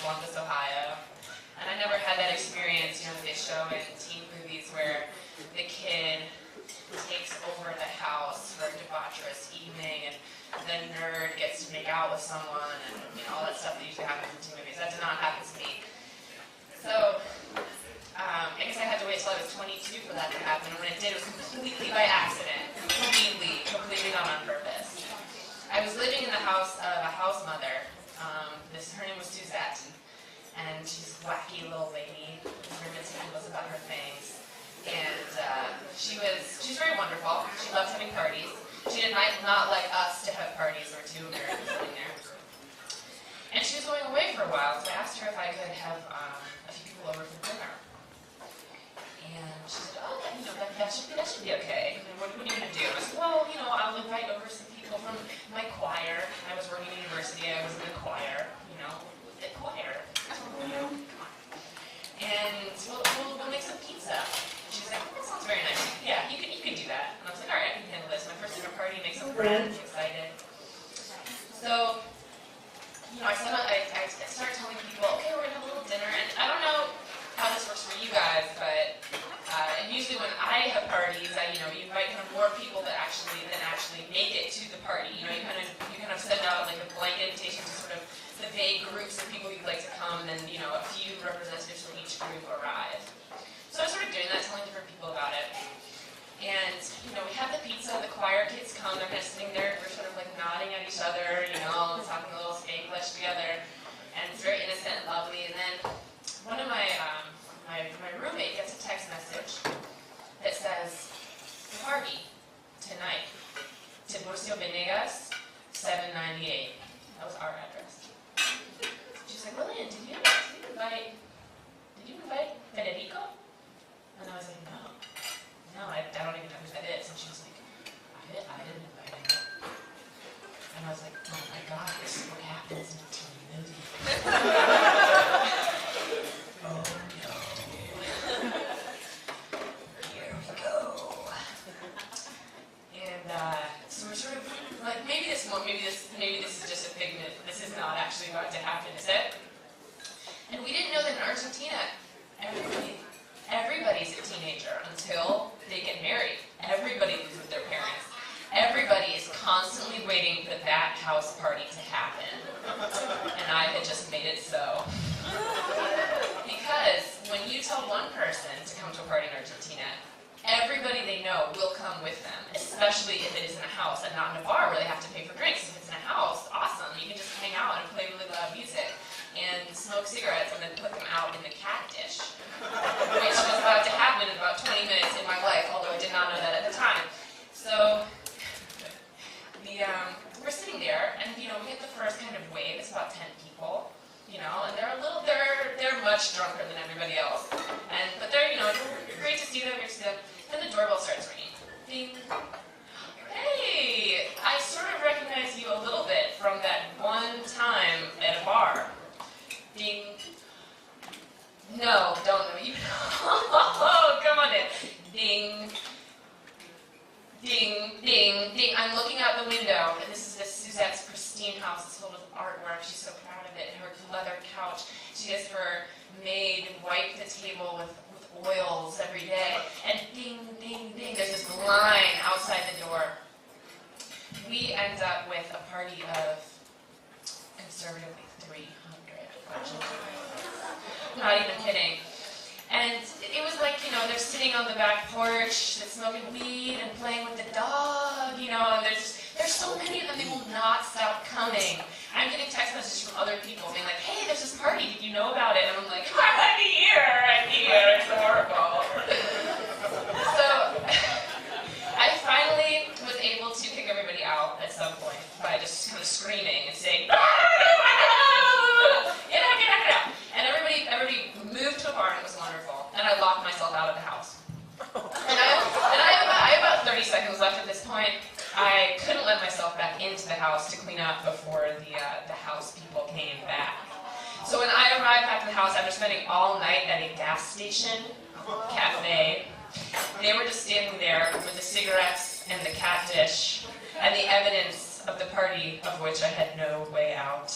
Columbus, Ohio. And I never had that experience, you know, that they show in teen movies where the kid takes over the house for a debaucherous evening and the nerd gets to make out with someone and, you know, all that stuff that usually happens in teen movies. That did not happen to me. So, I guess I had to wait until I was 22 for that to happen. And when it did, it was completely by accident. Completely not on purpose. I was living in the house of a house mother. Her name was Suzette. And she's a wacky little lady. She's very meticulous about her things. And she's very wonderful. She loves having parties. She did not like us to have parties. There were two Americans living there. And she was going away for a while, so I asked her if I could have a few people over for dinner. And she said, oh, you know, that should be okay. And what are you going to do? I said, well, you know, I'll invite over some people from my choir. I was working at university. I was in the choir, you know, the choir. And we'll make some pizza. She was like, that sounds very nice. Yeah, you can do that. And I was like, all right, I can handle this. My first dinner party, make some friends, excited. So, you know, I started telling people, okay, we're gonna have a little dinner. And I don't know how this works for you guys, but and usually when I have parties, you invite kind of more people that actually make it to the party. You know, you kind of send out like a blanket invitation to sort of the vague groups of people you'd like to come, and then, you know, a few representatives from each group arrive. So I started doing that, telling different people about it. And, you know, we have the pizza, the choir kids come, they're kind of sitting there, we're sort of like nodding at each other, you know, talking a little Spanglish together. And it's very innocent and lovely. And then one of my roommate gets a text message that says, party tonight, Tiburcio Venegas, 798. That was our address. She's like, Lillian, did you invite Federico? And I was like, no, I don't even know who that is. And she was like, I didn't invite him. And I was like, oh my God, this is what happens in a teen movie. Oh no. Here we go. And so we're sort of like, maybe this is just a figment. This is not actually about to happen, is it? And we didn't know that in Argentina, everybody's a teenager until they get married. Everybody lives with their parents. Everybody is constantly waiting for that house party to happen. And I had just made it so. Because when you tell one person to come to a party in Argentina, everybody they know will come with them, especially if it is in a house and not in a bar where they have to pay for drinks. If it's in a house, awesome. You can just hang out and play really loud music and smoke cigarettes and then put them out in the cat dish, which was about to happen in about 20 minutes in my life, although I did not know that at the time. So we're sitting there, and you know, we get the first kind of wave. It's about 10 people, you know, and they're much drunker than everybody else. But they're, you know, great to see them. Then the doorbell starts ringing. Ding. Hey, I sort of recognize you a little bit from that one time at a bar. Ding. No, don't know you. Oh, come on in. Ding. Ding, ding, ding. I'm looking out the window, and this is Suzette's pristine house. It's filled with artwork. She's so proud of it. And her leather couch. She has her maid wipe the table with oils every day. And ding, ding, ding. There's this line outside the door. We end up with a party of conservatively 300 Argentinians. Not even kidding. And it was like, you know, they're sitting on the back porch, they're smoking weed and playing with the dog, you know, and there's so many of them, they will not stop coming. I'm getting text messages from other people being like, hey, there's this party, did you know about it? And I'm like, I'm here, it's horrible. So, I finally was able to kick everybody out at some point by just kind of screaming and saying, get out. And everybody moved to a bar, and it was wonderful. And I locked myself out of the house. And I have about 30 seconds left at this point. I couldn't let myself back into the house to clean up before the house people came back. So when I arrived back to the house after spending all night at a gas station cafe, they were just standing there with the cigarettes and the cat dish and the evidence of the party of which I had no way out.